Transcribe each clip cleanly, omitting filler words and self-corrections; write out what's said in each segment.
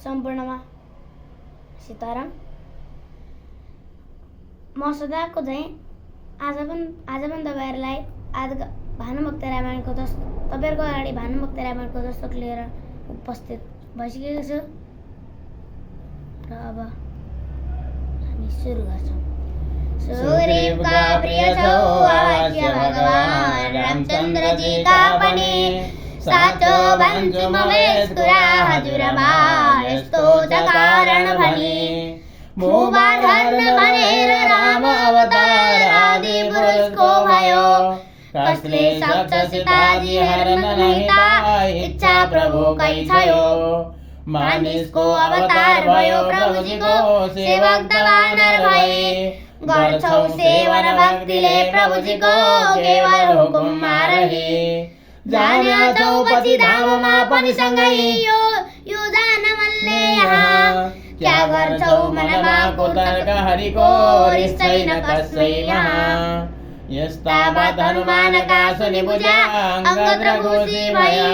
सम्पूर्णमा सीताराम। म सदाको चाहिँ आज पनि तपाईँहरूलाई आज भानुभक्त रामायणको तपाईँहरूको अगाडि भानुभक्त रामायणको दस्तक लिएर उपस्थित भइसकेको छु र अब हामी सुरु गर्छौँ। सुग्रीवका प्रिय छौ आवाज्य भगवान रामचन्द्र जी का पनि साँचो भन्छु म यस कुरा हजुरमा यस्तो छ कारण भनी भूभार धर्न भनेर राम अवतार आदि पुरुषको भयो कसले सक्छ सीताजी हर्न नहीं ता इच्छा प्रभुकै छयो मानिसको अवतार भयो प्रभुजीको सेवक त वानर भए गर्छौ सेवन भक्तिले प्रभुजीको केवल हुकुममा रहे जानेछौ पछि धाममा पनि सँगै यो जान मनले यहाँ क्या गर्छौ मनमा को तर्क हरिको रिस छैन कसैमा यस्ता बात हनुमानका सुनि बुझ्या अंगद र खुसी भया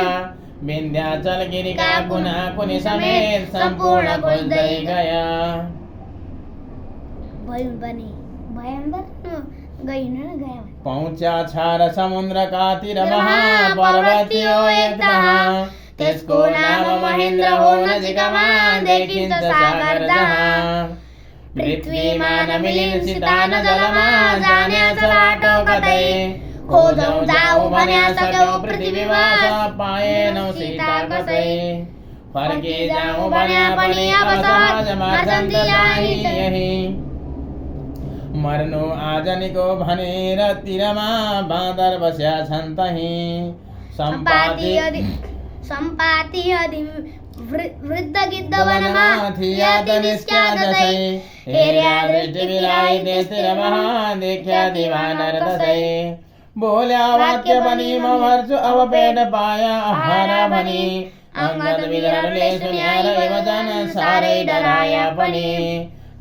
विन्ध्याचल गिरिका कुना कुनी समेत सम्पूर्ण खोज्दै गया। पहुँच्या छार समुद्र का तीर महापर्वतीयो एक जहाँ त्यसको नाम महेन्द्र हो नजिकमा देखिन्छ सागर जहाँ पृथ्वीमा नमिलिन सीता न जलमा जानेछ बाटो कतै खोजौ जाऊ भन्या सक्यौ पृथ्वीमा पाएनौ सीता कसै फर्के जाऊ भन्या पनि अब सहज मर्छन् यही मर्नु आजनीको भनेर तिरमा बाँदर बस्या छन् तही सम्पाति अधि वृद्ध गिद्ध वनमा थिया निस्क्या दसै हेर्या दृष्टि बिलाई देशतिर महा देख्या दिवानर दसै बोल्या वाक्य बनी म मर्छु अब पेट पाया आहारा भनी अंगद वीरहरूले सुन्या र वचन साह्रै डराया पनि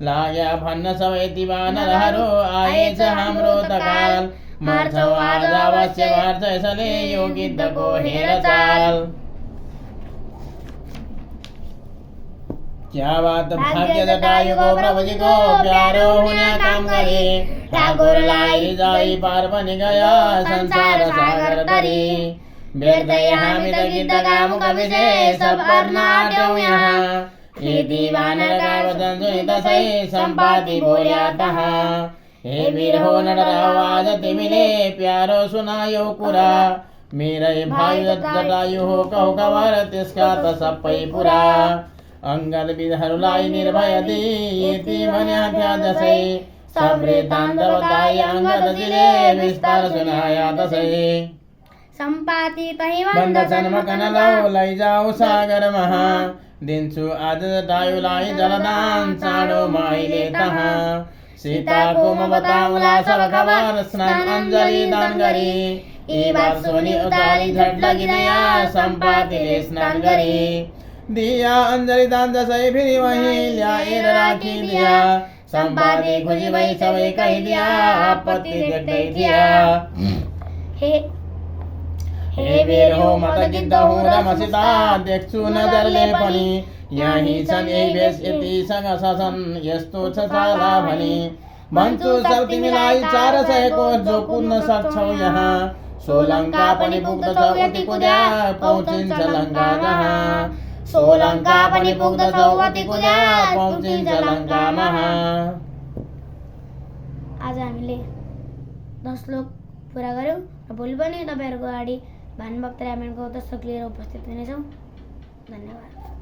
लाग्या भन्न सबै दिवानरहरू आएछ हाम्रो त काल मर्छौ आज अवश्य मर्छ यसले यो गिद्धको हेर चाल क्या बात भाग्य जटायुको प्रभुजीको प्यारो हुने काम गरे ठाकुरलाई जाई पार पनि गयो संसार सागर तरी बेर्दै हामी त गिद्धका मुख विजय सब गर्न आट्यौं यहाँ हे दिवानरका वचन सुनि दसै सम्पाति बोल्या तहाँ हे वीर हो न डराऊ आज तिमीले प्यारो सुनायो कुरा मेरै भाइ जटायु हो कहु खबर त्यसका त सबै पुरा अंगद वीरहरूलाई निर्भय दिए भन्या त्या जसै सबरे ताण्ड बताई अंगदजीले विस्तार सुनाया दसै सम्पाति तही भन्दछन् मकन लौ लैजाऊ सागर महा दिन्छु आज जटायुलाई जलदान चाँडो मैले तहाँ सीताको म बताउला सब खबर स्नान अञ्जली दान गरी यी बात सुनि उतारी झट लगिनया सम्पातिले स्नान गरी दिया अञ्जली दान जसै फेरि वही ल्याएर राखिदिया सम्पाति खुसी भई सबै कहिदिया आपत्ति देख्दै थिया हे वीर हो म त गिद्ध हुँ र म सीता देख्छु नजरले पनि यही छन् यही भेष यतिसँग छन् यस्तो छ साला भनी भन्छु सब तिमीलाई 400 को जो कुद्न सक्छौ यहाँ सोलङ्का पनि पुग्दछौ यति कुद्या पहुँचिन्छ लङ्का जहाँ सोलङ्का पनि पुग्दछौ यति कुद्या पहुँचिन्छ लङ्का महा। आज हामीले 10 श्लोक पुरा गर्यौं र भोलि पनि तपाईहरुको अगाडि भानुभक्त रामायणको दस्तक लिएर उपस्थित हुनेछौं। धन्यवाद।